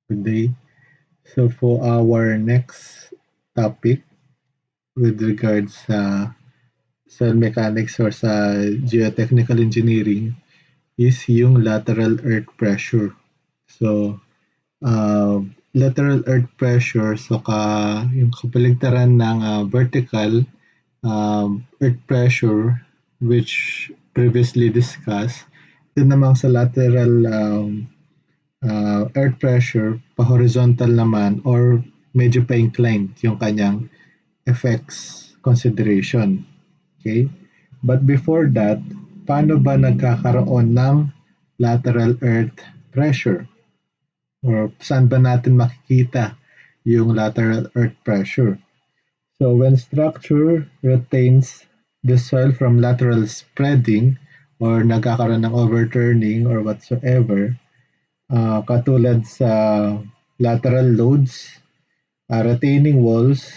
Good day. So for our next topic with regards sa soil mechanics or sa geotechnical engineering is yung lateral earth pressure. So, lateral earth pressure, so yung kabaligtaran ng vertical earth pressure which previously discussed. Ito namang sa lateral earth pressure, pa-horizontal naman or medyo pa-inclined yung kanyang effects consideration. Okay? But before that, paano ba nagkakaroon ng lateral earth pressure? Or saan ba natin makikita yung lateral earth pressure? So when structure retains the soil from lateral spreading or nagkakaroon ng overturning or whatsoever, katulad sa lateral loads, retaining walls,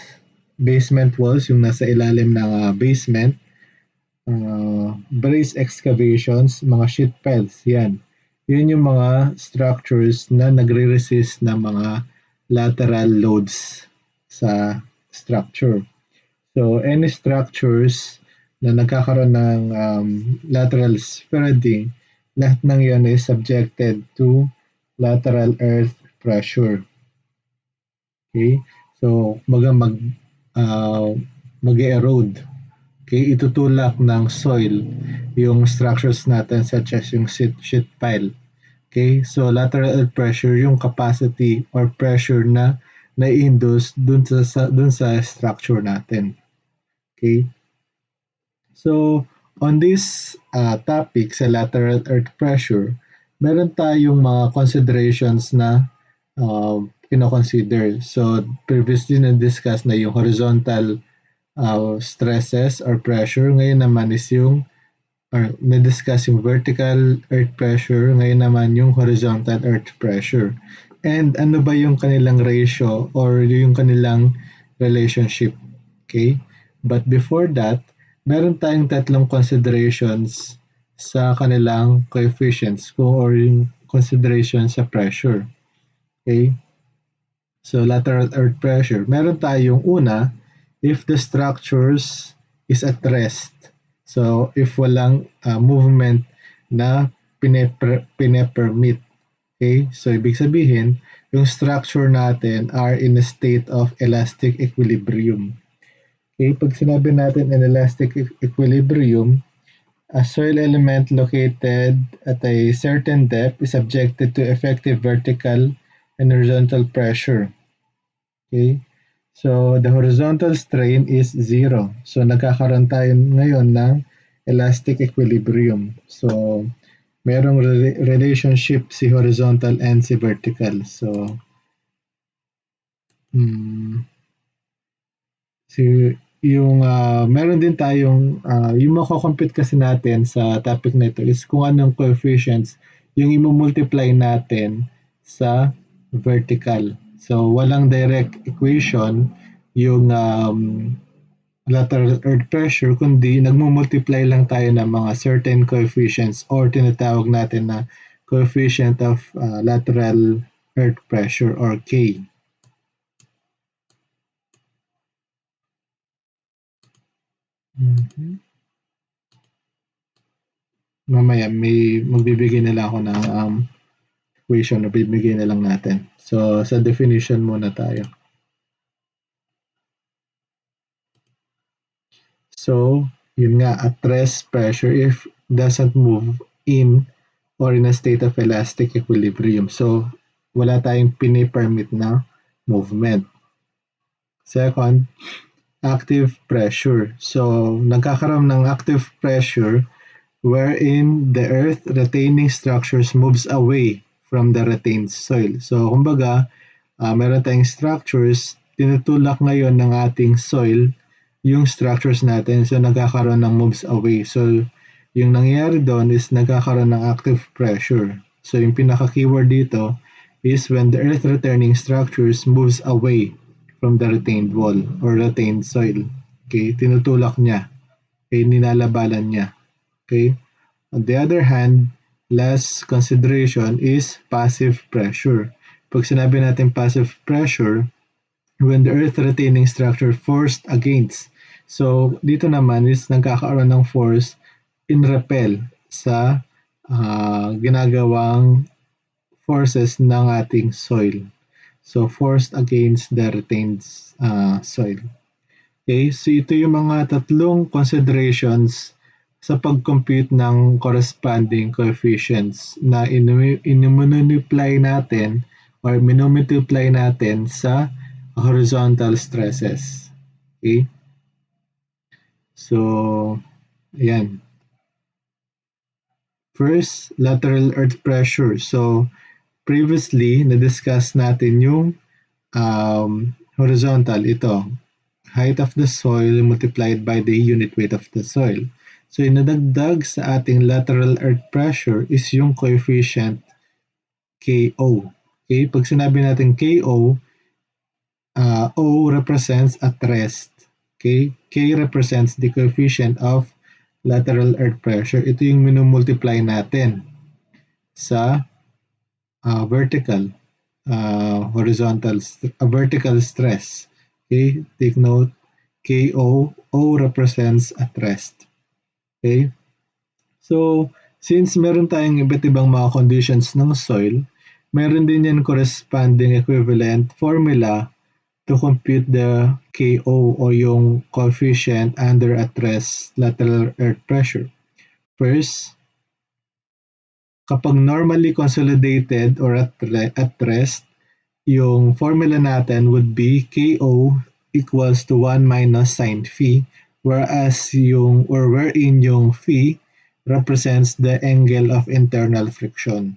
basement walls, yung nasa ilalim ng basement, brace excavations, mga sheet piles, yan. Yun yung mga structures na nagre-resist ng mga lateral loads sa structure. So, any structures na nagkakaroon ng lateral spreading, lahat ng yan is subjected to lateral earth pressure. Okay? So, uh, mag-erode. Okay? Itutulak ng soil yung structures natin such as yung sheet pile. Okay? So, lateral earth pressure yung capacity or pressure na na-induce dun sa structure natin. Okay? So, on this topic sa lateral earth pressure, meron tayong mga considerations na kino-consider. So, previously na-discuss na yung horizontal stresses or pressure. Ngayon naman is yung or na-discuss yung vertical earth pressure. Ngayon naman yung horizontal earth pressure. And ano ba yung kanilang ratio or yung kanilang relationship? Okay? But before that, meron tayong tatlong considerations sa kanilang coefficients or yung consideration sa pressure. Okay? So, lateral earth pressure. Meron tayong una, if the structures is at rest. So, if walang movement na pine-permit. Okay? So, ibig sabihin, yung structure natin are in a state of elastic equilibrium. Okay? Pag sinabi natin in elastic equilibrium, a soil element located at a certain depth is subjected to effective vertical and horizontal pressure. Okay? So, the horizontal strain is zero. So, nagkakaroon tayo ngayon ng elastic equilibrium. So, merong relationship si horizontal and si vertical. So, si yung meron din tayong yung mako-compute kasi natin sa topic na ito is kung anong coefficients yung i-multiply natin sa vertical. So, walang direct equation yung lateral earth pressure, kundi nagmo-multiply lang tayo ng mga certain coefficients or tinatawag natin na coefficient of lateral earth pressure or K. Mamaya may magbibigay na lang ako ng equation na bibigay na lang natin. So, sa definition muna tayo. So, yun nga, at rest pressure if doesn't move in or in a state of elastic equilibrium. So, wala tayong pini-permit na movement. Second, active pressure. So, nagkakaroon ng active pressure wherein the earth retaining structures moves away from the retained soil. So, kumbaga, meron tayong structures, tinutulak ngayon ng ating soil yung structures natin. So, nagkakaroon ng moves away. So, yung nangyayari doon is nagkakaroon ng active pressure. So, yung pinaka-keyword dito is when the earth returning structures moves away from the retained wall or retained soil. Okay, tinutulak niya. Okay, nilalabanan niya. Okay. On the other hand, last consideration is passive pressure. Pag sinabi natin passive pressure, when the earth retaining structure forced against. So, dito naman is nagkakaroon ng force in repel sa ginagawang forces ng ating soil. So, forced against the retained soil. Okay, so ito yung mga tatlong considerations sa pag-compute ng corresponding coefficients na inimultiply natin or minumultiply natin sa horizontal stresses. Okay? So, ayan. First, lateral earth pressure. So, previously, na-discuss natin yung horizontal, ito. Height of the soil multiplied by the unit weight of the soil. So, inadagdag sa ating lateral earth pressure is yung coefficient KO. Okay? Pag sinabi natin KO, O represents at rest. Okay? K represents the coefficient of lateral earth pressure. Ito yung minumultiply natin sa vertical, vertical stress. Okay? Take note, KO, O represents at rest. Okay? So, since meron tayong iba't ibang mga conditions ng soil, meron din yan corresponding equivalent formula to compute the KO o yung coefficient under at rest lateral earth pressure. First, kapag normally consolidated or at rest, yung formula natin would be KO equals to 1 minus sine phi, wherein yung phi represents the angle of internal friction.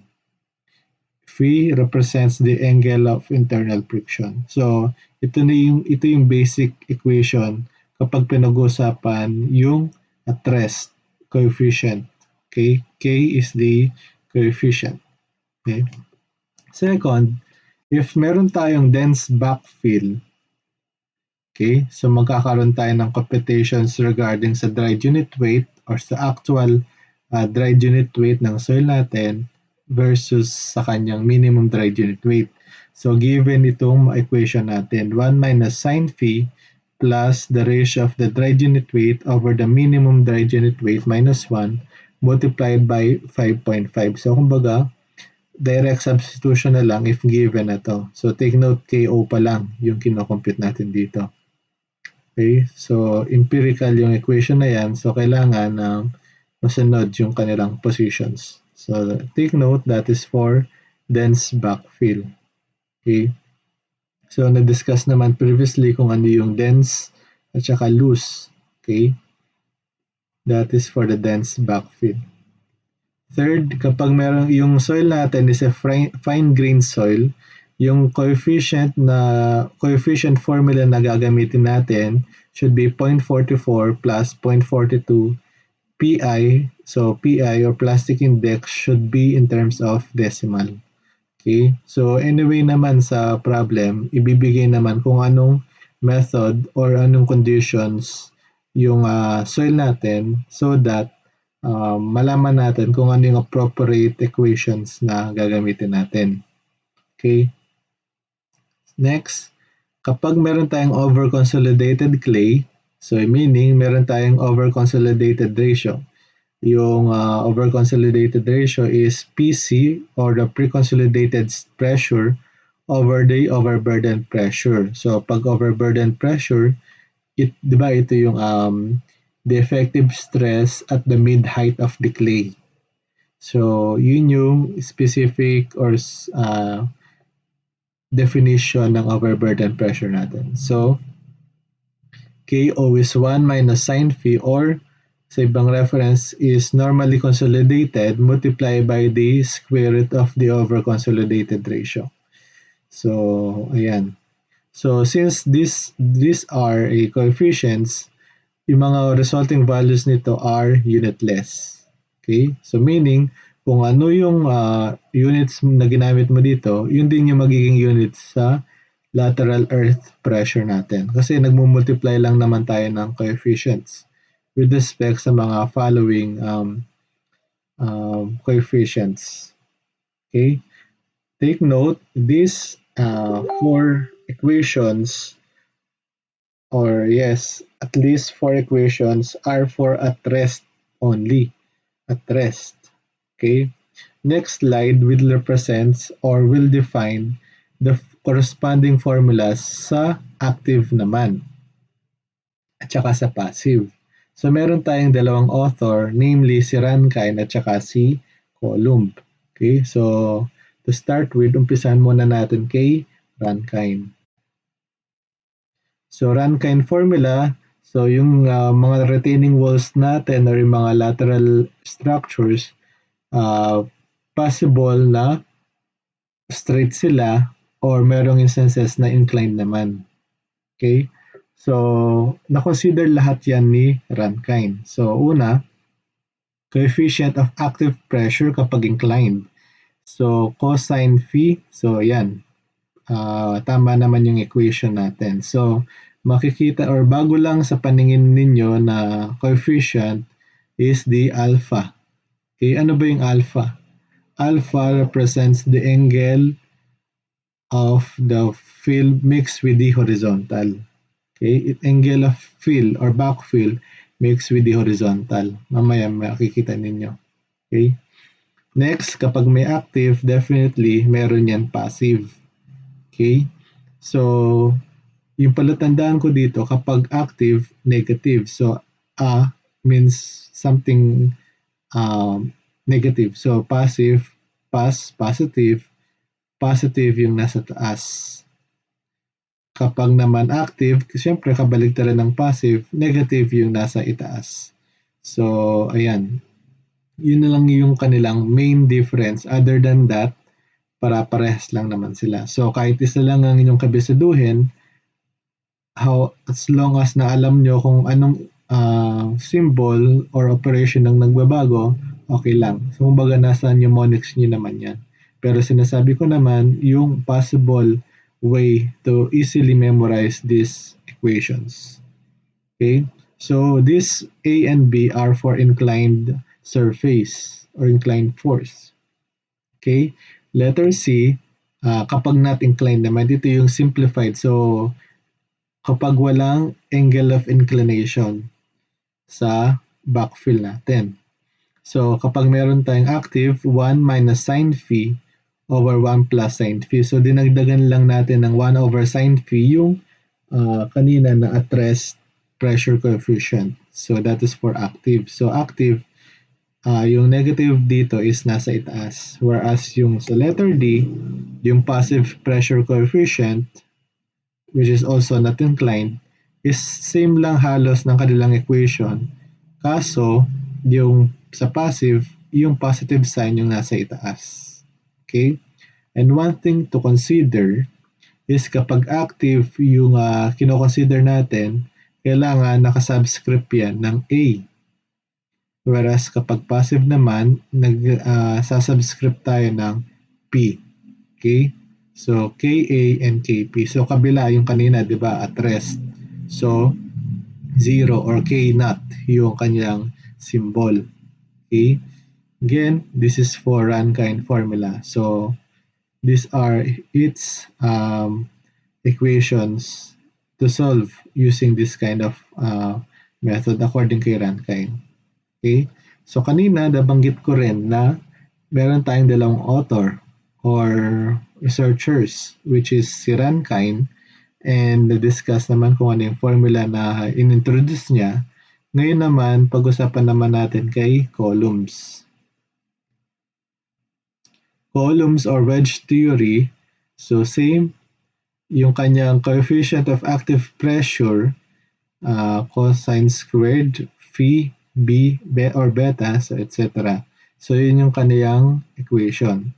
Phi represents the angle of internal friction. So, ito yung basic equation kapag pinag-usapan yung at rest coefficient. Okay? K is the coefficient. Okay? Second, if meron tayong dense backfill, okay, so magkakaroon tayo ng computations regarding sa dried unit weight or sa actual dried unit weight ng soil natin versus sa kanyang minimum dried unit weight. So given itong equation natin, 1 minus sine phi plus the ratio of the dried unit weight over the minimum dried unit weight minus 1 multiplied by 5.5. So kumbaga, direct substitution na lang if given na to. So take note, KO pa lang yung kinocompute natin dito. Okay, so empirical yung equation na yan, so kailangan masunod yung kanilang positions. So take note, that is for dense backfill. Okay, so na-discuss naman previously kung ano yung dense at saka loose. Okay, that is for the dense backfill. Third, kapag merong yung soil natin is a fine-grained soil, yung coefficient formula na gagamitin natin should be 0.44 plus 0.42 Pi. So Pi or plastic index should be in terms of decimal. Okay? So anyway naman sa problem, ibibigay naman kung anong method or anong conditions yung soil natin so that malaman natin kung ano yung appropriate equations na gagamitin natin. Okay? Next, kapag meron tayong over-consolidated clay, so meaning meron tayong over-consolidated ratio. Yung over-consolidated ratio is PC or the pre-consolidated pressure over the overburden pressure. So pag overburden pressure, di ba ito yung the effective stress at the mid-height of the clay. So, yun yung specific or definition ng overburden pressure natin. So, KO is 1 minus sine phi or sa ibang reference is normally consolidated multiplied by the square root of the over-consolidated ratio. So, ayan. So, since these are coefficients, yung mga resulting values nito are unitless. Okay? So meaning, kung ano yung units na ginamit mo dito, yun din yung magiging units sa lateral earth pressure natin. Kasi nagmumultiply lang naman tayo ng coefficients with respect sa mga following coefficients. Okay? Take note, these four equations, or yes, at least four equations are for at rest only. At rest. Okay? Next slide will represents or will define the corresponding formulas sa active naman at saka sa passive. So meron tayong dalawang author, namely si Rankine at saka si Coulomb. Okay? So to start with, umpisahan muna natin kay Rankine. So Rankine formula, so yung mga retaining walls natin or yung mga lateral structures, possible na straight sila or merong instances na inclined naman. Okay? So, na-consider lahat yan ni Rankine. So, una, coefficient of active pressure kapag inclined. So, cosine phi, so yan, tama naman yung equation natin. So, makikita or bago lang sa paningin ninyo na coefficient is the alpha. Okay, ano ba yung alpha? Alpha represents the angle of the fill mixed with the horizontal. Okay, angle of fill or backfill mixed with the horizontal. Mamaya makikita ninyo. Okay. Next, kapag may active, definitely meron yan passive. Okay. So, yung palatandaan ko dito, kapag active, negative. So, means something negative. So, passive, positive, positive yung nasa taas. Kapag naman active, siyempre kabaligtaran ng passive, negative yung nasa itaas. So, ayan. Yun na lang yung kanilang main difference. Other than that, para-parehas lang naman sila. So, kahit isa lang ang inyong kabisaduhin, as long as na alam nyo kung anong symbol or operation ang nagbabago, okay lang. So, kumbaga nasa mnemonics nyo naman yan. Pero sinasabi ko naman, yung possible way to easily memorize these equations. Okay? So, this A and B are for inclined surface or inclined force. Okay? Letter C, kapag not inclined naman, dito yung simplified. So, kapag walang angle of inclination sa backfill natin. So, kapag meron tayong active, 1 minus sine phi over 1 plus sine phi. So, dinagdagan lang natin ng 1 over sine phi yung kanina na at rest pressure coefficient. So, that is for active. So, active, yung negative dito is nasa itaas. Whereas yung sa letter D, yung passive pressure coefficient, which is also not inclined, is same lang halos ng kanilang equation. Kaso, yung sa passive, yung positive sign yung nasa itaas. Okay? And one thing to consider is kapag active yung kino-consider natin, kailangan nakasubscript yan ng A. Whereas kapag passive naman, sasubscript tayo ng P. Okay? So, Ka and Kp. So, kabila yung kanina, di ba, at rest. So, 0 or K naught yung kanyang symbol. Okay? Again, this is for Rankine formula. So, these are its equations to solve using this kind of method according kay Rankine. Okay? So, kanina, nabanggit ko rin na meron tayong dalawang author or researchers, which is si Rankine, and na-discuss naman kung ano yung formula na in-introduce niya. Ngayon naman, pag-usapan naman natin kay Coulomb's. Coulomb's or wedge theory, so same, yung kanyang coefficient of active pressure, cosine squared, phi, b, or beta, so etc. So, yun yung kanyang equation.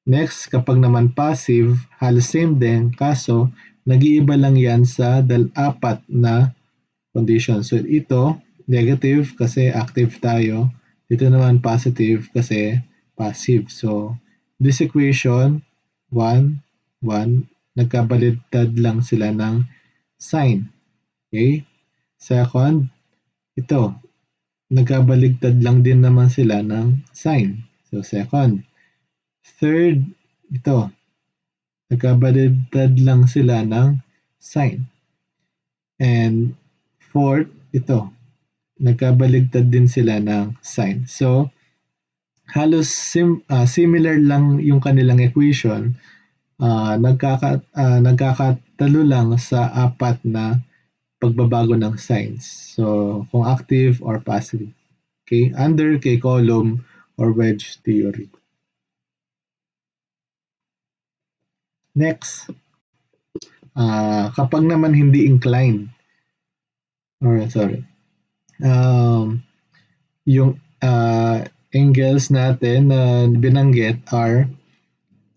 Next, kapag naman passive, halos same din, kaso nag-iiba lang yan sa apat na condition. So, ito, negative kasi active tayo. Ito naman positive kasi passive. So, this equation, 1, 1, nagkabaligtad lang sila ng sign. Okay? Second, ito, nagkabaligtad lang din naman sila ng sign. So, second. Third, ito, Nagkabaliktad lang sila ng sign. And fourth, ito, nagkabaligtad din sila ng sign. So, halos similar lang yung kanilang equation. Nagkakatalo lang sa apat na pagbabago ng signs. So, kung active or passive. Okay? Under kay column or wedge theory. Next, kapag naman hindi inclined, or sorry, yung angles natin na binanggit are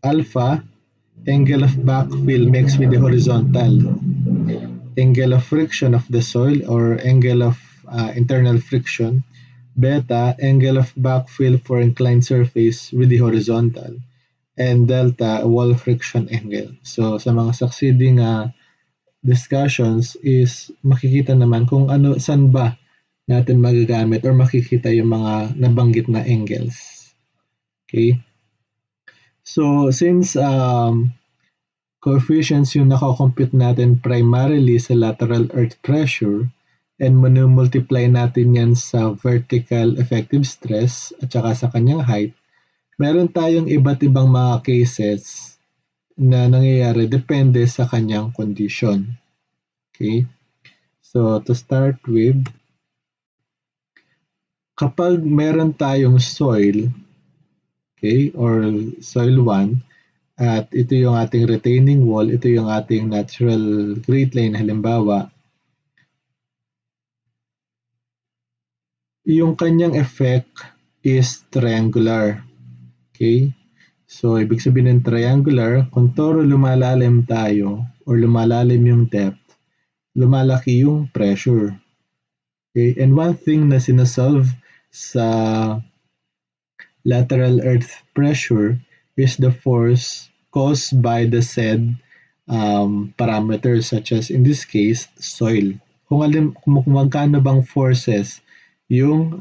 alpha, angle of backfill mixed with the horizontal, angle of friction of the soil or angle of internal friction, beta, angle of backfill for inclined surface with the horizontal, and delta, wall friction angle. So sa mga succeeding discussions is makikita naman kung saan ba natin magagamit or makikita yung mga nabanggit na angles. Okay? So since coefficients yung nako-compute natin primarily sa lateral earth pressure and multiply natin yan sa vertical effective stress at saka sa kanyang height, meron tayong iba't ibang mga cases na nangyayari depende sa kanyang condition. Okay? So, to start with, kapag meron tayong soil, okay, or soil 1, at ito yung ating retaining wall, ito yung ating natural grade line halimbawa, yung kanyang effect is triangular. Okay? So, ibig sabihin ng triangular, kung toro lumalalim tayo or lumalalim yung depth, lumalaki yung pressure. Okay? And one thing na sinasolve sa lateral earth pressure is the force caused by the said parameters such as in this case, soil. Kung magkano bang forces yung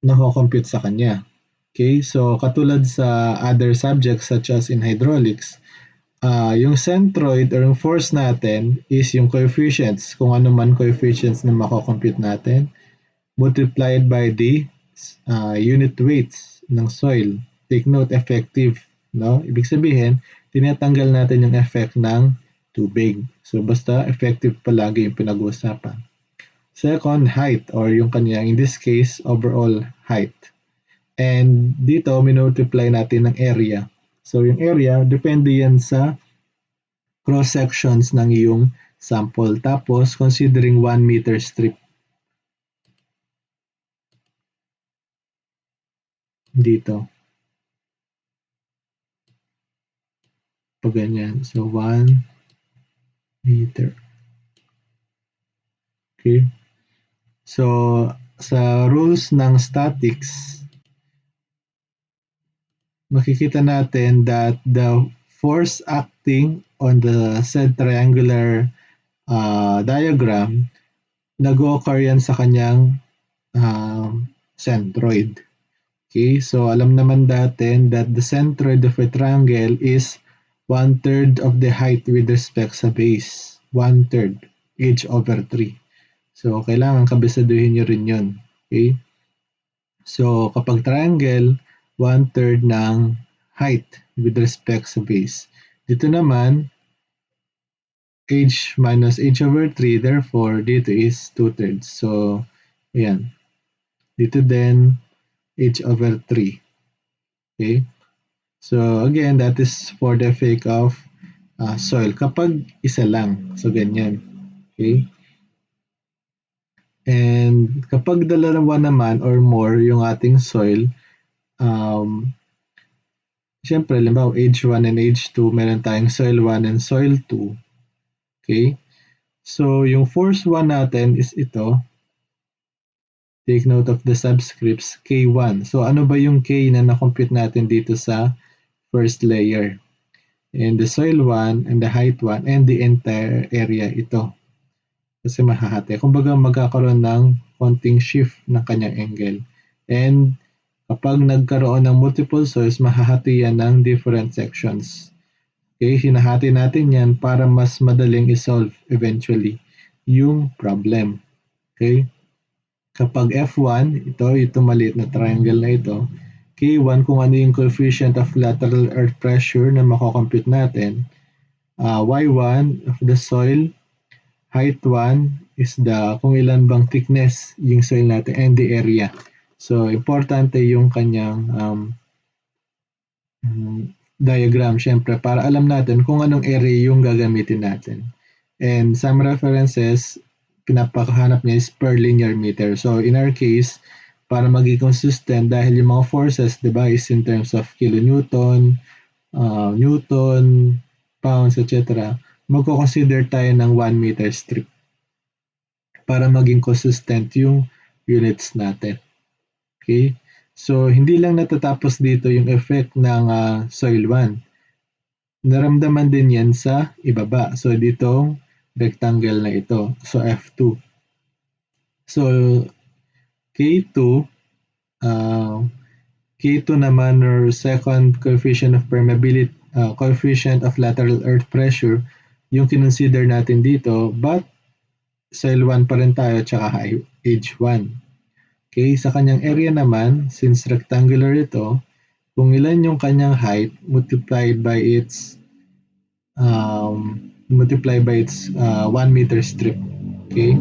nako-compute sa kanya. Okay, so katulad sa other subjects such as in hydraulics, yung centroid or yung force natin is yung coefficients, kung ano man coefficients na mako-compute natin, multiplied by the unit weights ng soil. Take note, effective. No? Ibig sabihin, tinatanggal natin yung effect ng tubig. So basta effective palagi yung pinag-uusapan. Second, height or yung kanyang, in this case, overall height. And dito, minultiply natin ng area. So yung area, depende yan sa cross-sections ng iyong sample. Tapos, considering 1 meter strip. Dito. Pag ganyan. So, 1 meter. Okay. So, sa rules ng statics, makikita natin that the force acting on the said triangular diagram, nag-occur yan sa kanyang centroid. Okay, so alam naman natin that the centroid of a triangle is 1/3 of the height with respect sa base. 1/3, h over 3. So, kailangan kabisaduhin nyo rin yun. Okay? So, kapag triangle, 1/3 ng height with respect sa base. Dito naman, h minus h over 3, therefore, dito is 2/3. So, ayan. Dito din, h over 3. Okay? So, again, that is for the effect of soil. Kapag isa lang, so ganyan. Okay? And kapag dalawa naman or more yung ating soil, syempre, limbawa, H1 and H2, meron tayong soil 1 and soil 2. Okay? So, yung force 1 natin is ito. Take note of the subscripts, K1. So, ano ba yung K na na-compute natin dito sa first layer? And the soil 1 and the height 1 and the entire area ito. Kasi mahahati. Kumbaga magkakaroon ng konting shift ng kanyang angle. And Kapag nagkaroon ng multiple soils, mahahati yan ng different sections. Okay, hinahati natin yan para mas madaling isolve eventually yung problem. Okay? Kapag F1, ito maliit na triangle na ito, K1 kung ano yung coefficient of lateral earth pressure na makocompute natin, Y1 of the soil, height 1 is kung ilan bang thickness yung soil natin and the area. So, importante yung kanyang diagram, syempre, para alam natin kung anong area yung gagamitin natin. And some references, pinapakahanap niya is per linear meter. So, in our case, para maging consistent, dahil yung mga forces, di ba, is in terms of kilonewton, newton, pounds, etc., magko-consider tayo ng 1 meter strip para maging consistent yung units natin. Okay? So, hindi lang natatapos dito yung effect ng soil 1. Naramdaman din yan sa ibaba. So, ditong rectangle na ito. So, F2. So, K2, K2 naman or second coefficient of permeability, coefficient of lateral earth pressure, yung kinonsider natin dito, but soil 1 pa rin tayo tsaka age 1. Okay, sa kanyang area naman, since rectangular ito, kung ilan yung kanyang height multiplied by its 1 meter strip. Okay?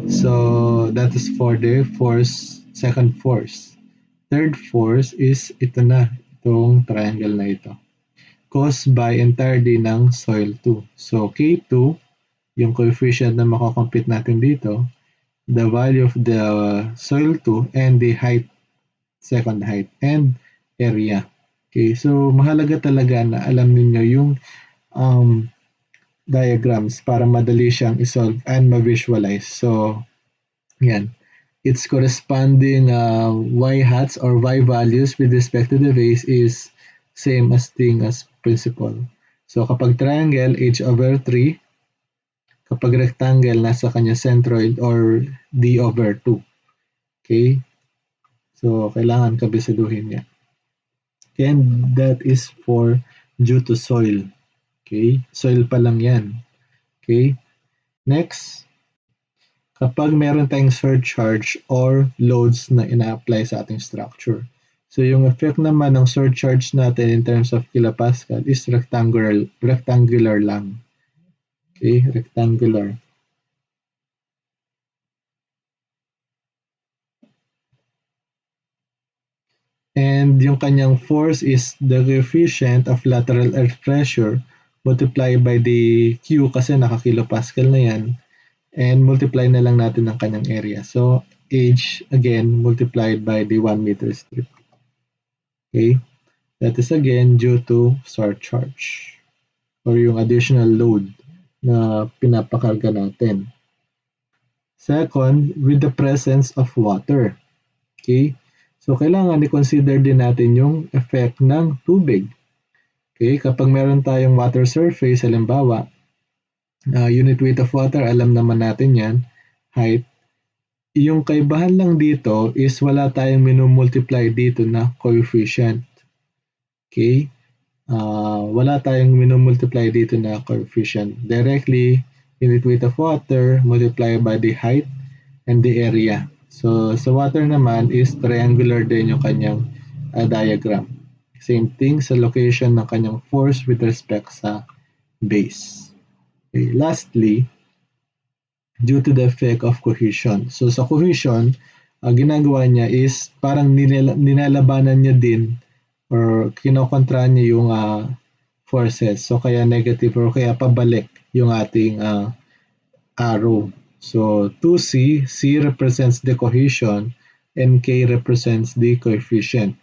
So, that is for the force, second force. Third force is ito na, itong triangle na ito. Caused by entirety ng soil 2. So, K2, yung coefficient na makakompute natin dito, the value of the soil 2 and the height, second height, and area. Okay, so mahalaga talaga na alam niyo yung diagrams para madali siyang isolve and ma-visualize. So, yan. Its corresponding y hats or y values with respect to the base is same as thing as principal. So, kapag triangle, h over 3. Kapag rectangle, nasa kanya centroid or d over 2. Okay? So, kailangan kabisiduhin niya. And that is for due to soil. Okay? Soil pa lang yan. Okay? Next, kapag meron tayong surcharge or loads na ina-apply sa ating structure. So, yung effect naman ng surcharge natin in terms of kilopascal is rectangular lang. Okay? Rectangular. And yung kanyang force is the coefficient of lateral earth pressure multiplied by the Q kasi nakakilopascal na yan. And multiply na lang natin ang kanyang area. So, H, again, multiplied by the 1 meter strip. Okay? That is again due to surcharge or yung additional load na pinapakarga natin. Second, with the presence of water. Okay? So, kailangan i-consider din natin yung effect ng tubig. Okay? Kapag meron tayong water surface, halimbawa, unit weight of water, alam naman natin yan, height. Yung kaibahan lang dito is wala tayong minumultiply dito na coefficient. Okay? Wala tayong minumultiply dito na coefficient. Directly, unit weight of water multiplied by the height and the area. So, sa water naman is triangular din yung kanyang diagram. Same thing sa location ng kanyang force with respect sa base. Okay. Lastly, due to the effect of cohesion. So, sa cohesion, ginagawa niya is parang ninalabanan niya din or kinokontra niya yung forces. So, kaya negative or kaya pabalik yung ating arrow. So, 2C, C represents the cohesion and K represents the coefficient.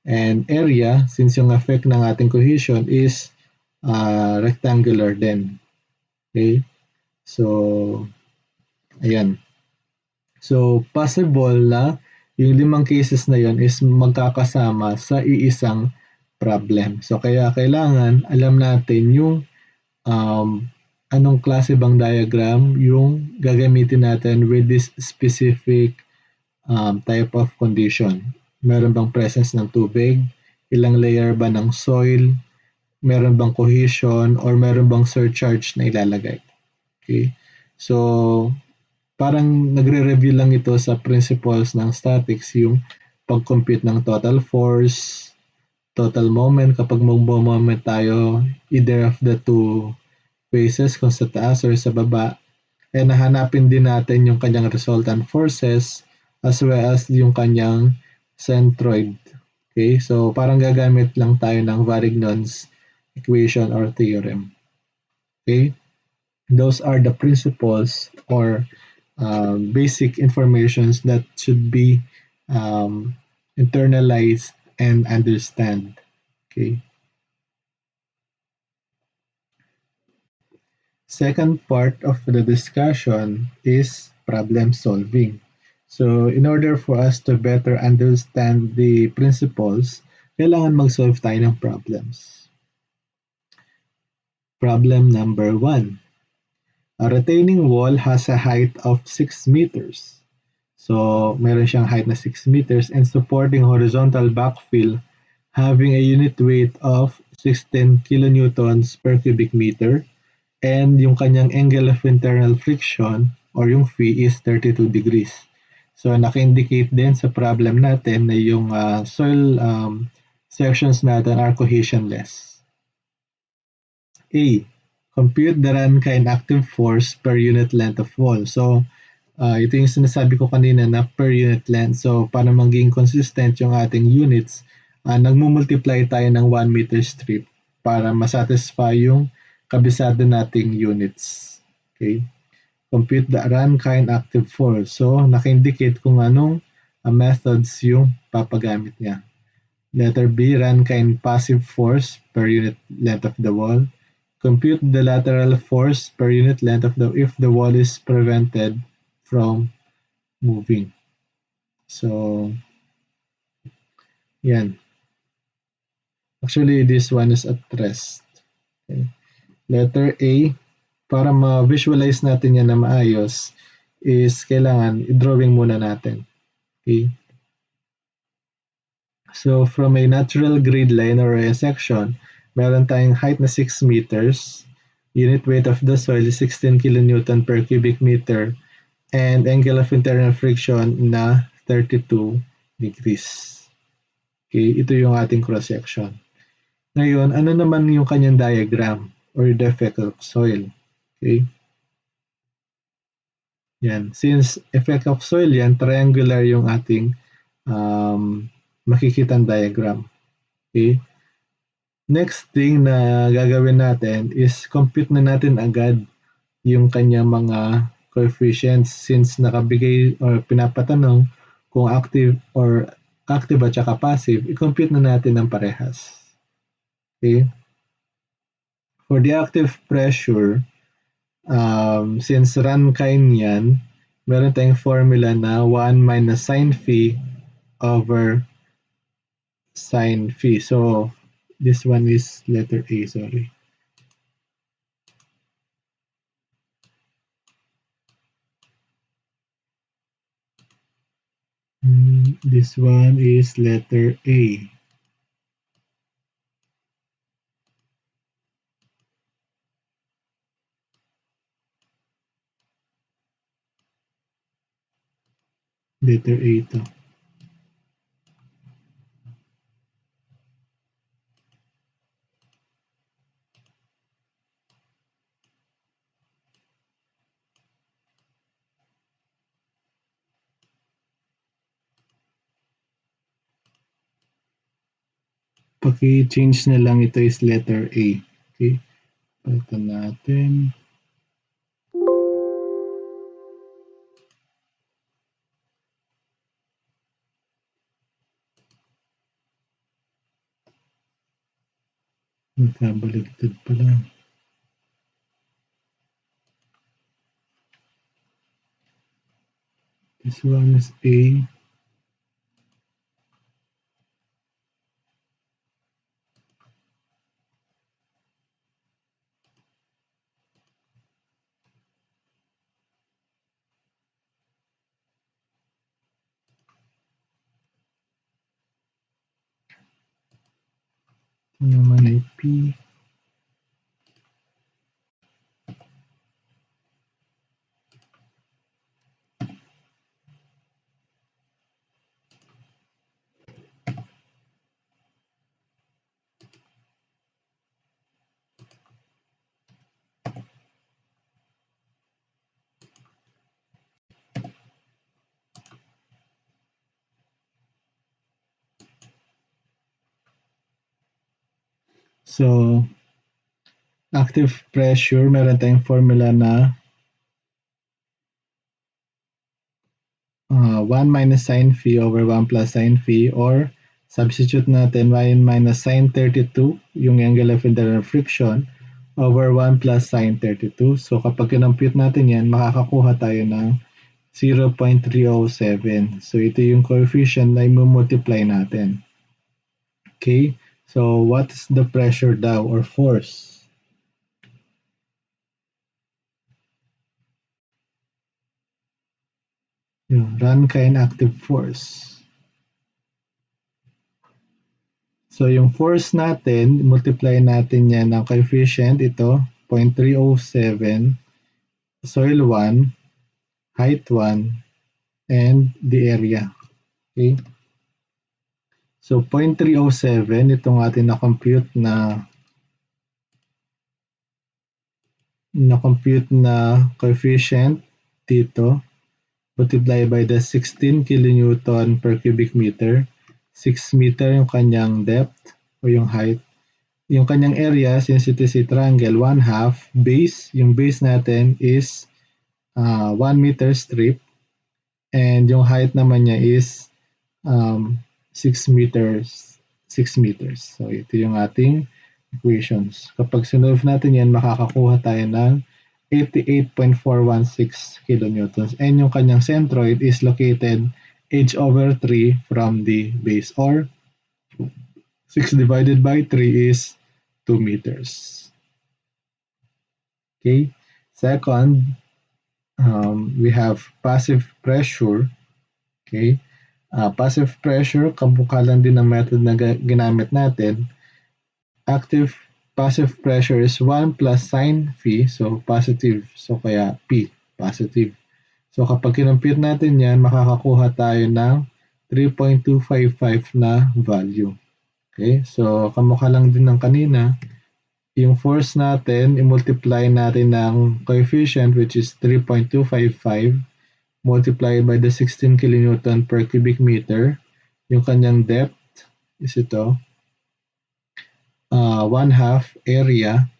And area, since yung effect ng ating cohesion is rectangular din. Okay? So, ayan. So, possible na yung 5 cases na yon is magkakasama sa iisang problem. So, kaya kailangan alam natin yung anong klase bang diagram yung gagamitin natin with this specific type of condition. Meron bang presence ng tubig? Ilang layer ba ng soil? Meron bang cohesion or meron bang surcharge na ilalagay? Okay? So, parang nagre-review lang ito sa principles ng statics, yung pag-compute ng total force, total moment kapag magmo-moment tayo either of the two faces, kung sa taas or sa baba. And hahanapin din natin yung kanyang resultant forces as well as yung kanyang centroid. Okay? So, parang gagamit lang tayo ng Varignon's equation or theorem. Okay? Those are the principles or basic informations that should be um, internalized and understand. Okay. Second part of the discussion is problem solving. So, in order for us to better understand the principles, kailangan mag-solve tayo ng problems. Problem number 1. A retaining wall has a height of 6 meters. So, meron siyang height na 6 meters and supporting horizontal backfill having a unit weight of 16 kilonewtons per cubic meter and yung kanyang angle of internal friction or yung phi is 32 degrees. So, naka-indicate din sa problem natin na yung soil sections natin are cohesionless. A. Compute the Rankine active force per unit length of wall. So, ito yung sinasabi ko kanina na per unit length. So, para maging consistent yung ating units, nagmumultiply tayo ng 1 meter strip para masatisfy yung kabisado nating units. Okay? Compute the Rankine active force. So, naka-indicate kung anong methods yung papagamit niya. Letter B, Rankine passive force per unit length of the wall. Compute the lateral force per unit length of the if the wall is prevented from moving. So, yan. Actually, this one is at rest. Okay. Letter A, para ma-visualize natin yan na maayos, is kailangan i-drawing muna natin. Okay. So, from a natural grade line or a section, meron tayong height na 6 meters, unit weight of the soil is 16 kilonewton per cubic meter, and angle of internal friction na 32 degrees. Okay, ito yung ating cross-section. Ngayon, ano naman yung kanyang diagram or the effect of soil? Okay. Yan. Since effect of soil yan, triangular yung ating makikitang diagram. Okay. Next thing na gagawin natin is compute na natin agad yung kanyang mga coefficients since nakabigay or pinapatanong kung active at saka passive, i-compute na natin ng parehas. Okay? For the active pressure, since Rankine yan, meron tayong formula na 1 minus sine phi over sine phi. So, this one is letter A, sorry. This one is letter A. Letter A to. Paki-change na lang ito is letter A. Okay? Palitan natin. Magkabaligtad pala. This one is A. naman ay P. So, active pressure, meron tayong formula na 1 minus sine phi over 1 plus sine phi, or substitute natin 1 minus sine 32, yung angle of internal friction, over 1 plus sine 32. So kapag kinompute natin yan, makakakuha tayo ng 0.307. So ito yung coefficient na i-multiply natin. Okay? So what's the pressure daw or force? Yung Rankine active force. So yung force natin, multiply natin yan ng coefficient, ito, 0.307, soil 1, height 1, and the area. Okay? So 0.307, itong atin na-compute na coefficient dito, multiply by the 16 kilonewton per cubic meter. 6 meter yung kanyang depth o yung height. Yung kanyang area, since it is a triangle, 1/2 base. Yung base natin is 1 meter strip. And yung height naman niya is 6 meters. 6 meters. So ito yung ating equations. Kapag sinolve natin yan, makakakuha tayo ng 88.416 kilonewtons. And yung kanyang centroid is located h over 3 from the base, or 6 divided by 3 is 2 meters. Okay. Second, we have passive pressure. Okay. Passive pressure, kamukha lang din ng method na ginamit natin. Active passive pressure is 1 plus sine phi, so positive. So kaya P, positive. So kapag kinompute natin yan, makakakuha tayo ng 3.255 na value. Okay, so kamukha lang din ng kanina. Yung force natin, i-multiply natin ng coefficient, which is 3.255, multiplied by the 16 kilonewton per cubic meter. Yung kanyang depth is ito, 1/2 area,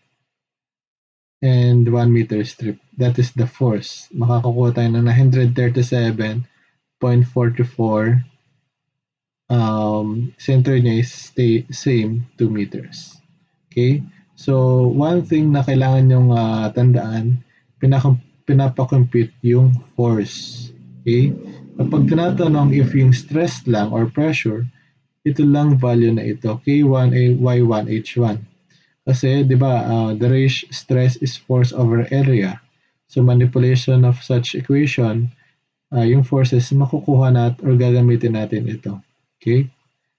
and 1 meter strip. That is the force. Makakakuha tayo ng 937.44. Center niya is same 2 meters. Okay? So, one thing na kailangan nyong tandaan, pinapakompute yung force. Okay? Kapag tinatanong if yung stress lang or pressure, ito lang value na ito, K1, Y1, H1. Kasi, di ba, the stress is force over area. So, manipulation of such equation, yung forces, makukuha natin or gagamitin natin ito. Okay?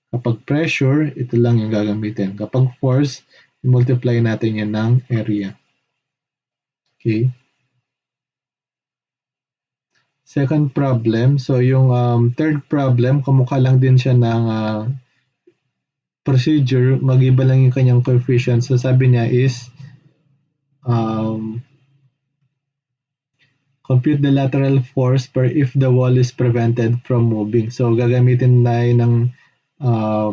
Kapag pressure, ito lang yung gagamitin. Kapag force, multiply natin yan ng area. Okay? Second problem, so yung third problem, kamukha lang din siya ng procedure, mag-iba lang yung kanyang coefficient. So sabi niya is, compute the lateral force per if the wall is prevented from moving. So gagamitin na ng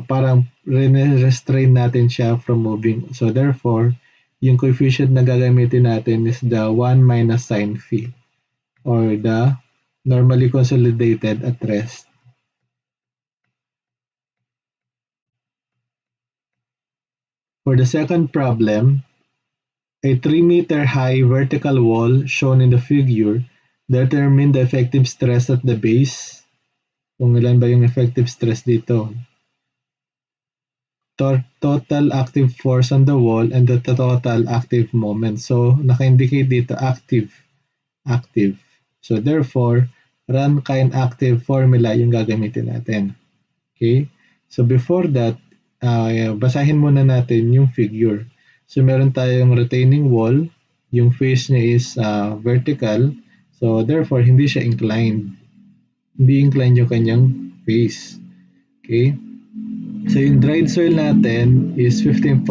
parang restrain natin siya from moving. So therefore, yung coefficient na gagamitin natin is the 1 minus sine phi, or the normally consolidated at rest. For the second problem, a 3-meter high vertical wall shown in the figure, determine the effective stress at the base. Kung ilan ba yung effective stress dito. Total active force on the wall and the total active moment. So, naka-indicate dito active. So, therefore, Rankine active formula yung gagamitin natin. Okay? So, before that, basahin muna natin yung figure. So meron tayong retaining wall, yung face niya is vertical, so therefore hindi siya inclined. Hindi inclined yung kanyang face. Okay? So yung dried soil natin is 15.7,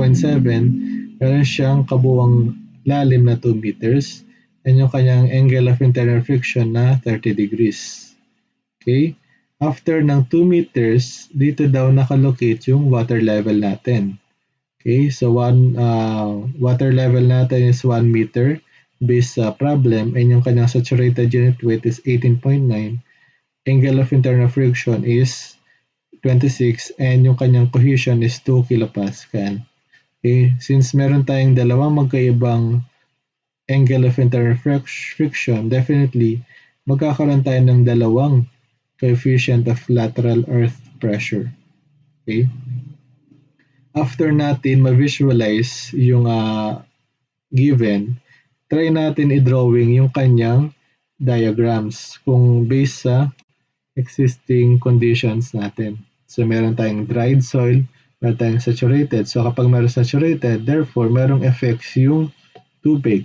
meron siyang kabuwang lalim na 2 meters, and yung kanyang angle of internal friction na 30 degrees. Okay? After ng 2 meters, dito daw nakalocate yung water level natin. Okay? So water level natin is 1 meter based sa problem, and yung kanyang saturated unit weight is 18.9. Angle of internal friction is 26, and yung kanyang cohesion is 2 kilopascal. Okay? Since meron tayong dalawang magkaibang angle of internal friction, definitely magkakaroon tayo ng dalawang coefficient of lateral earth pressure. Okay? After natin ma-visualize yung given, try natin i-drawing yung kanyang diagrams kung based sa existing conditions natin. So meron tayong dried soil, meron tayong saturated. So kapag meron saturated, therefore merong effects yung tubig.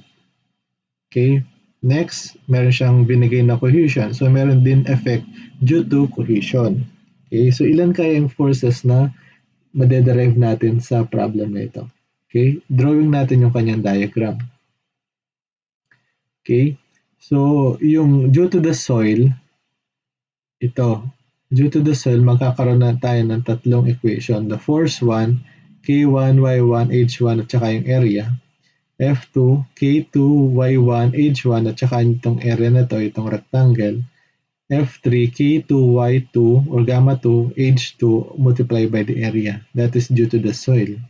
Okay? Next, meron siyang binigay na cohesion. So meron din effect due to cohesion. Okay? So ilan kaya yung forces na madederive natin sa problem na ito? Okay? Drawing natin yung kanyang diagram. Okay? So yung due to the soil, ito, due to the soil, magkakaroon na tayo ng tatlong equation. The force 1, K1, Y1, H1 at saka yung area. F2, K2, Y1, H1 at saka itong area na to, itong rectangle. F3, K2, Y2 or gamma 2, H2 multiplied by the area. That is due to the soil.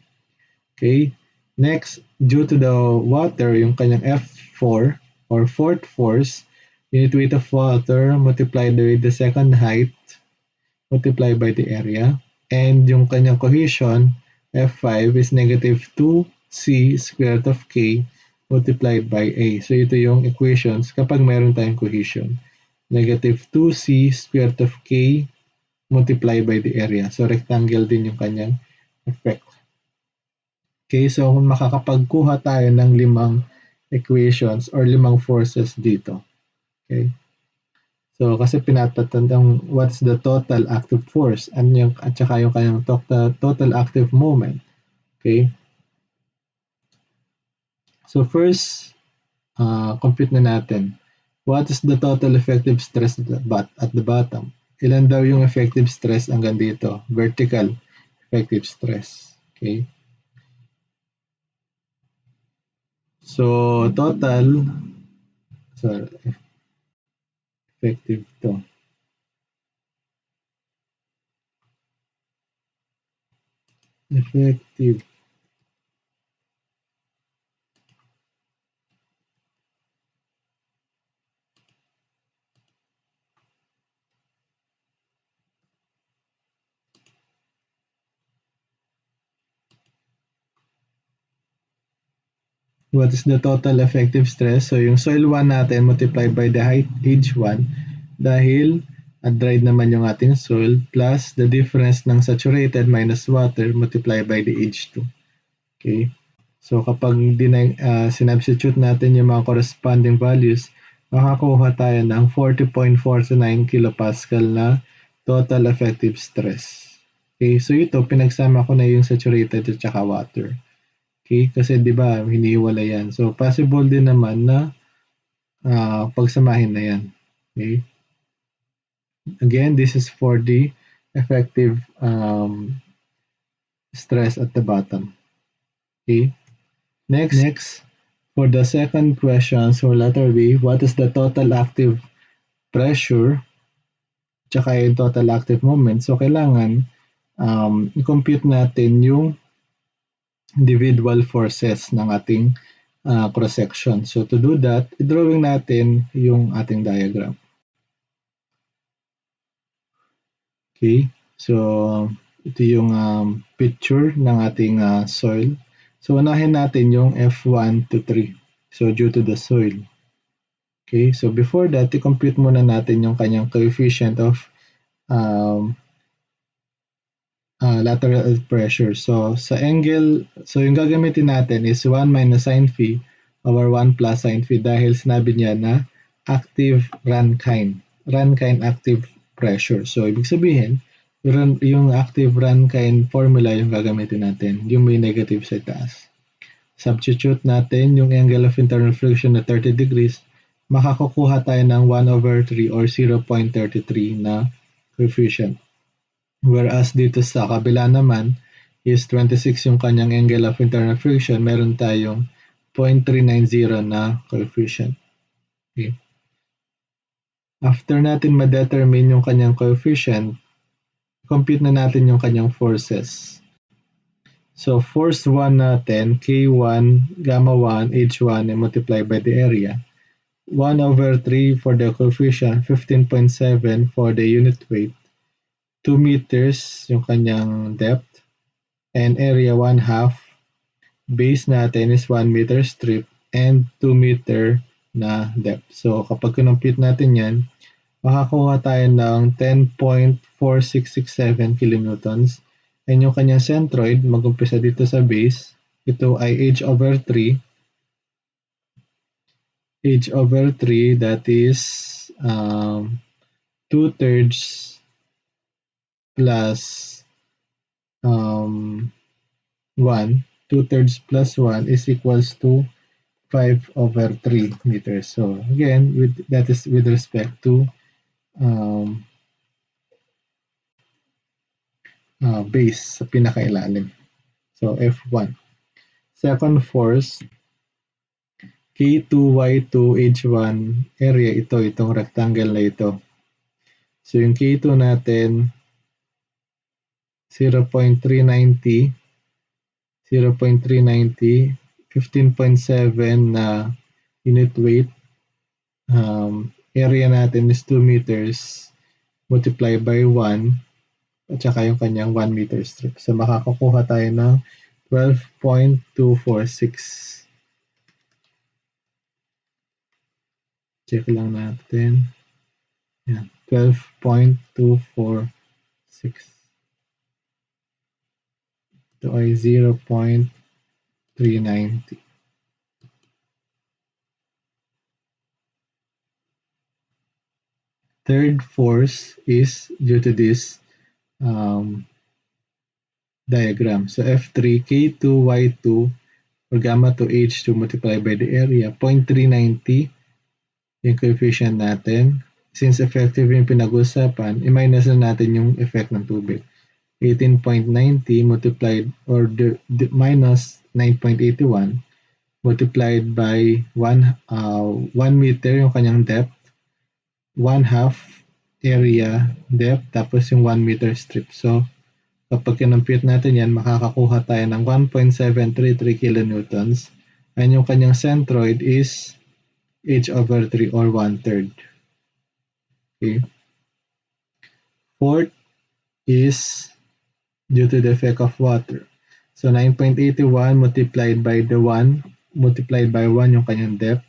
Okay? Next, due to the water, yung kanyang F4 or fourth force, unit weight of water multiplied with the second height multiplied by the area. And yung kanyang cohesion, F5 is negative 2C squared of K multiplied by A. So ito yung equations kapag mayroon tayong cohesion. Negative 2C squared of K multiplied by the area. So rectangle din yung kanyang effect. Okay, so kung makakapagkuha tayo ng 5 equations or 5 forces dito. Okay. So kasi pinatatandang what's the total active force at saka yung kanyang total active moment. Okay. So first, compute na natin. What is the total effective stress at the bottom? Ilan daw yung effective stress hanggang dito? Vertical effective stress. Okay. So total, effective to. Effective. What is the total effective stress? So yung soil 1 natin multiplied by the height H1 dahil dried naman yung ating soil plus the difference ng saturated minus water multiplied by the H2. Okay? So kapag sinubstitute natin yung mga corresponding values, makakuha tayo ng 40.49 kilopascal na total effective stress. Okay? So ito, pinagsama ko na yung saturated at saka water. Okay? Kasi 'di ba, hinihiwalay yan. So possible din naman na pagsamahin na yan. Okay? Again, this is for the effective stress at the bottom. Okay? Next, for the second question, so letter B, what is the total active pressure tsaka yung total active moment? So kailangan i-compute natin yung individual forces ng ating cross-section. So to do that, i-drawing natin yung ating diagram. Okay, so ito yung picture ng ating soil. So unahin natin yung F1 to 3. So due to the soil. Okay, so before that, i-compute muna natin yung kanyang coefficient of lateral pressure. So yung gagamitin natin is 1 minus sine phi over 1 plus sine phi dahil sinabi niya na active Rankine active pressure. So ibig sabihin, yung active Rankine formula yung gagamitin natin, yung may negative sa taas. Substitute natin yung angle of internal friction na 30 degrees, makakukuha tayo ng 1 over 3 or 0.33 na coefficient. Whereas dito sa kabila naman is 26 yung kanyang angle of internal friction, meron tayong 0.390 na coefficient. Okay. After natin ma-determine yung kanyang coefficient, compute na natin yung kanyang forces. So force 1 natin, K1, gamma 1, H1, and multiply by the area. 1 over 3 for the coefficient, 15.7 for the unit weight, 2 meters yung kanyang depth, and area 1/2. Base natin is 1 meter strip and 2 meter na depth. So kapag kinumpute natin yan, makakuha tayo ng 10.4667 kilonewtons. And yung kanyang centroid, mag-umpisa dito sa base, ito ay h over 3. H over 3, that is 2/3 plus 1. 2/3 plus 1 is equals to 5 over 3 meters. So again, that is with respect to base sa pinakailalim. So F1. Second force, K2, Y2, H1 area, itong rectangle na ito. So yung K2 natin, 0.390, 15.7 na unit weight. Area natin is 2 meters multiply by 1 at saka yung kanyang 1 meter strip. So makakakuha tayo ng 12.246. Check lang natin. Yan, 12.246. Ito ay 0.390. Third force is due to this diagram. So F3, K2, Y2, or gamma to H2 multiplied by the area, 0.390 yung coefficient natin. Since effective yung pinag-usapan, i-minus na natin yung effect ng tubig. 18.90 multiplied or minus 9.81 multiplied by 1 meter yung kanyang depth, 1/2 area depth, tapos yung 1 meter strip. So kapag kinompute natin yan, makakakuha tayo ng 1.733 kilonewtons. And yung kanyang centroid is h over 3 or 1/3. Okay. Fourth is due to the effect of water. So 9.81 multiplied by the 1, multiplied by 1 yung kanyang depth,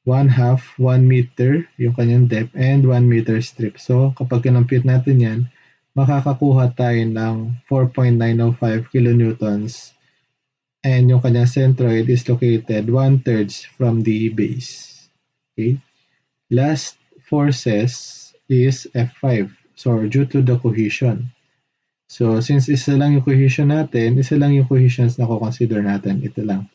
1/2, 1 meter yung kanyang depth, and 1 meter strip. So kapag kinompute natin yan, makakakuha tayo ng 4.905 kilonewtons. And yung kanyang centroid is located 1/3 from the base. Okay. Last forces is F5. So due to the cohesion. So since isa lang yung cohesion natin, isa lang yung cohesions na consider natin. Ito lang.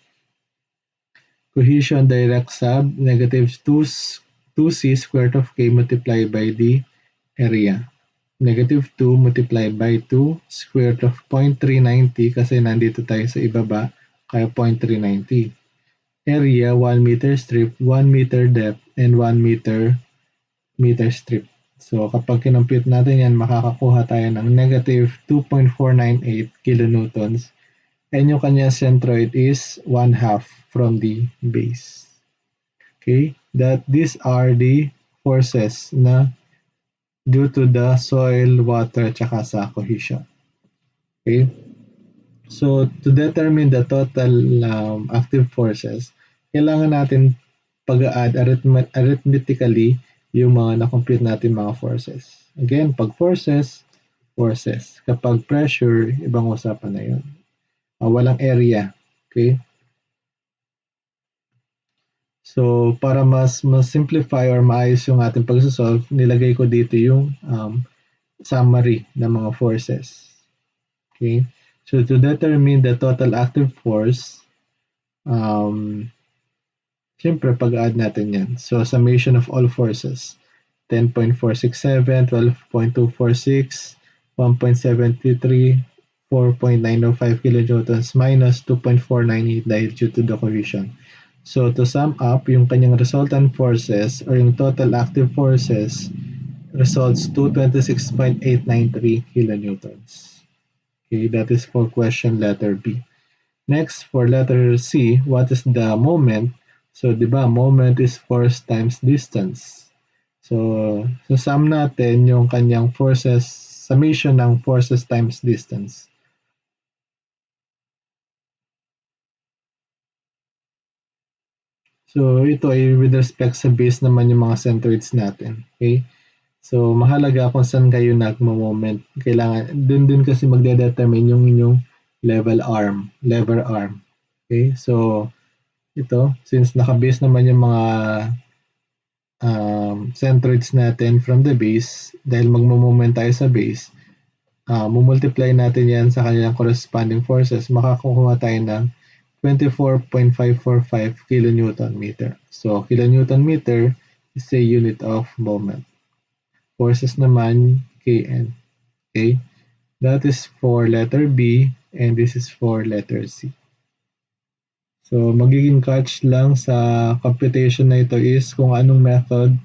Cohesion direct sub negative 2c squared of k multiplied by the area. Negative 2 multiplied by 2 square root of 0.390 kasi nandito tayo sa ibaba, kaya 0.390. Area, 1 meter strip, 1 meter depth, and 1 meter strip. So kapag kinompute natin yan, makakakuha tayo ng negative 2.498 kilonewtons. And yung kanya centroid is 1/2 from the base. Okay, these are the forces na due to the soil, water, at saka sa cohesion. Okay? So, to determine the total active forces, kailangan natin pag-add arithmetically yung mga na-compute natin mga forces. Again, pag forces, forces. Kapag pressure, ibang usapan na yun. Walang area. Okay? So, para mas simplify or maayos yung ating pag-solve, nilagay ko dito yung summary ng mga forces. Okay? So, to determine the total active force, siyempre, pag-add natin yan. So, summation of all forces. 10.467, 12.246, 1.723, 4.905 kilonewtons minus 2.498 dahil due to the cohesion. So, to sum up, yung kanyang resultant forces or yung total active forces results to 26.893 kilonewtons. Okay, that is for question letter B. Next, for letter C, what is the moment? So, di ba, moment is force times distance. So, sum natin yung kanyang forces, summation ng forces times distance. So, ito ay with respect sa base naman yung mga centroids natin. Okay? So, mahalaga kung saan kayo nagmo-moment. Kailangan, dun kasi magde-determine yung inyong lever arm. Okay? So, ito, since naka-base naman yung mga centroids natin from the base, dahil magmo-moment tayo sa base, mumultiply natin yan sa kanilang corresponding forces, makakuha tayo ng 24.545 kilonewton meter. So, kilonewton meter is a unit of moment. Forces naman, kN. Okay? That is for letter B, and this is for letter C. So, magiging catch lang sa computation na ito is kung anong method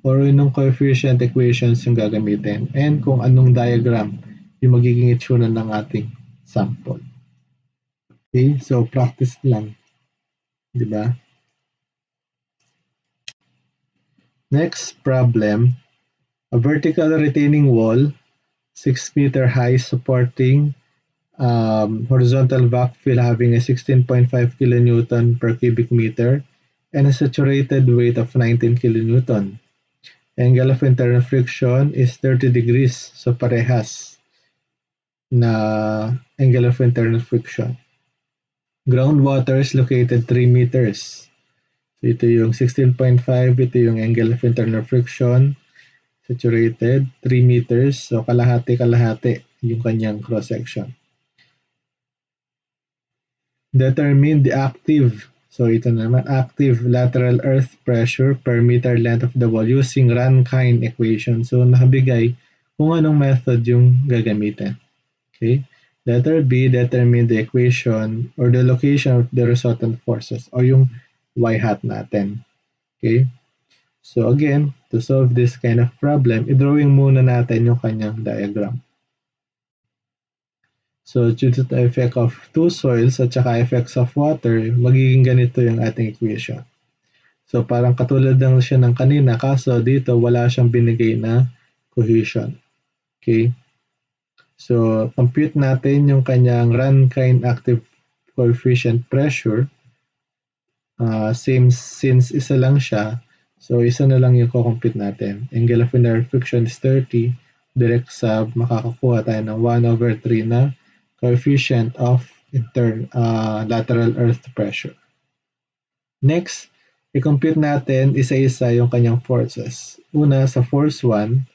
or anong coefficient equations yung gagamitin and kung anong diagram yung magiging itsura ng ating sample. Okay, so practice lang. Di ba? Next problem, a vertical retaining wall, 6-meter high supporting horizontal backfill having a 16.5 kilonewton per cubic meter and a saturated weight of 19 kilonewton. Angle of internal friction is 30 degrees, so parehas na angle of internal friction. Groundwater is located 3 meters. So ito yung 16.5, ito yung angle of internal friction, saturated, 3 meters, so kalahati-kalahati yung kanyang cross-section. Determine the active, so ito naman, active lateral earth pressure per meter length of the wall using Rankine equation. So nakabigay kung anong method yung gagamitin. Okay? Letter B, determine the equation or the location of the resultant forces o yung y hat natin. Okay? So again, to solve this kind of problem, i-drawing muna natin yung kanyang diagram. So due to the effect of two soils at saka effects of water, magiging ganito yung ating equation. So parang katulad lang siya ng kanina, kaso dito wala siyang binigay na cohesion. Okay? So compute natin yung kanyang Rankine active coefficient pressure. Same since isa lang siya, so isa na lang yung co-compute natin. Angle of inner friction is 30, direct sub, makakakuha tayo ng 1/3 na coefficient of lateral earth pressure. Next, i-compute natin isa-isa yung kanyang forces. Una, sa force 1,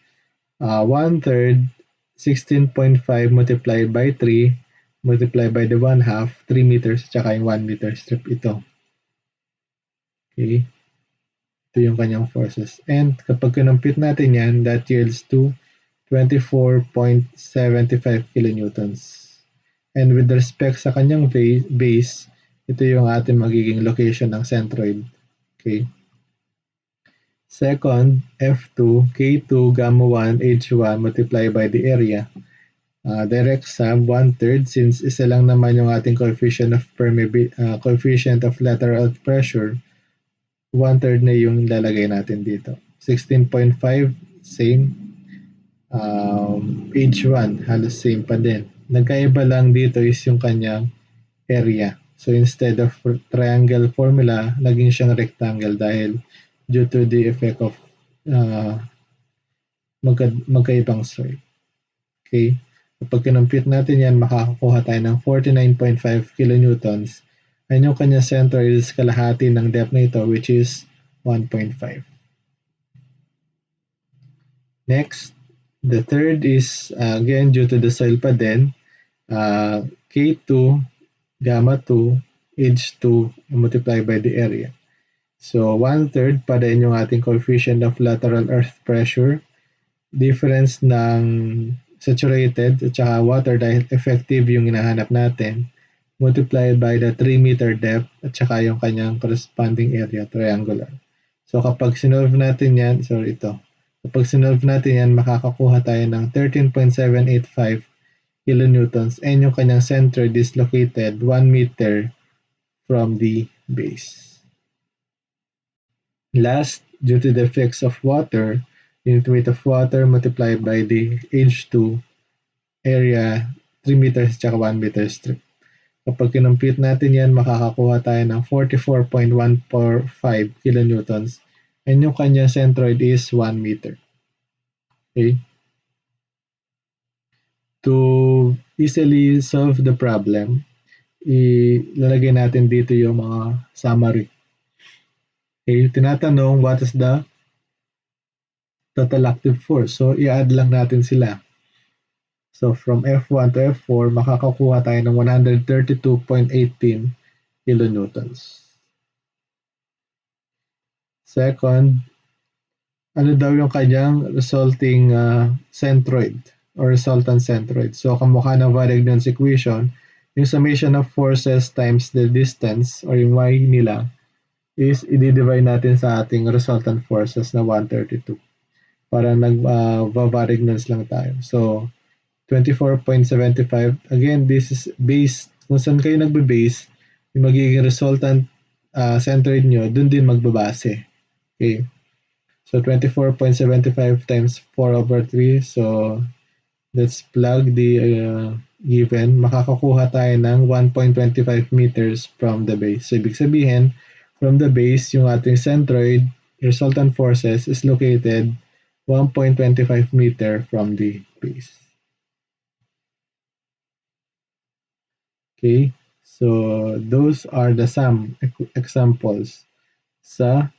1/3, 16.5 multiplied by 3, multiplied by the 1/2, 3 meters, tsaka yung 1 meter strip ito. Okay? Ito yung kanyang forces. And kapag kinompute natin yan, that yields to 24.75 kilonewtons. And with respect sa kanyang base, ito yung ating magiging location ng centroid. Okay? Second, F2, K2, gamma 1, H1 multiplied by the area. Direct sum, 1/3 since isa lang naman yung ating coefficient of coefficient of lateral pressure, 1/3 na yung lalagay natin dito. 16.5, same. H1, halos same pa din. Nagkaiba lang dito is yung kanyang area. So instead of triangle formula, naging siyang rectangle dahil due to the effect of magkaibang soil. Okay? Kapag kinompute natin yan, makakakuha tayo ng 49.5 kilonewtons. Yan yung kanyang center is kalahati ng depth na ito, which is 1.5. Next, the third is, again, due to the soil pa din, K2, gamma 2, H2, multiplied by the area. So, 1/3 pa din yung ating coefficient of lateral earth pressure. Difference ng saturated at saka water dahil effective yung hinahanap natin, multiplied by the 3 meter depth at saka yung kanyang corresponding area, triangular. So, kapag sinolve natin yan, kapag sinolve natin yan, makakakuha tayo ng 13.785 kilonewtons and yung kanyang center is located 1 meter from the base. Last, due to the effects of water, unit weight of water multiplied by the H2 area, 3 meters at 1 meter strip. Kapag kinompute natin yan, makakakuha tayo ng 44.145 kilonewtons and yung kanyang centroid is 1 meter. Okay? To easily solve the problem, ilalagay natin dito yung mga summary. Okay, tinatanong what is the total active force. So, i-add lang natin sila. So, from F1 to F4, makakakuha tayo ng 132.18 kilonewtons. Second, ano daw yung kanyang resulting centroid or resultant centroid. So, kamukha ng Varignone's equation, yung summation of forces times the distance or yung y nila is i-divide natin sa ating resultant forces na 132. Para nag-Varignone's lang tayo. So, 24.75. Again, this is based, kung saan kayo nagbe-base, yung magiging resultant centroid nyo, dun din magbabase. Okay. So, 24.75 times 4/3. So, let's plug the given. Makakakuha tayo ng 1.25 meters from the base. So, ibig sabihin, from the base, yung ating centroid, resultant forces is located 1.25 meter from the base. Okay, so those are the some examples sa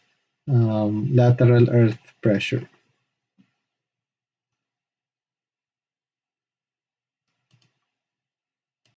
lateral earth pressure.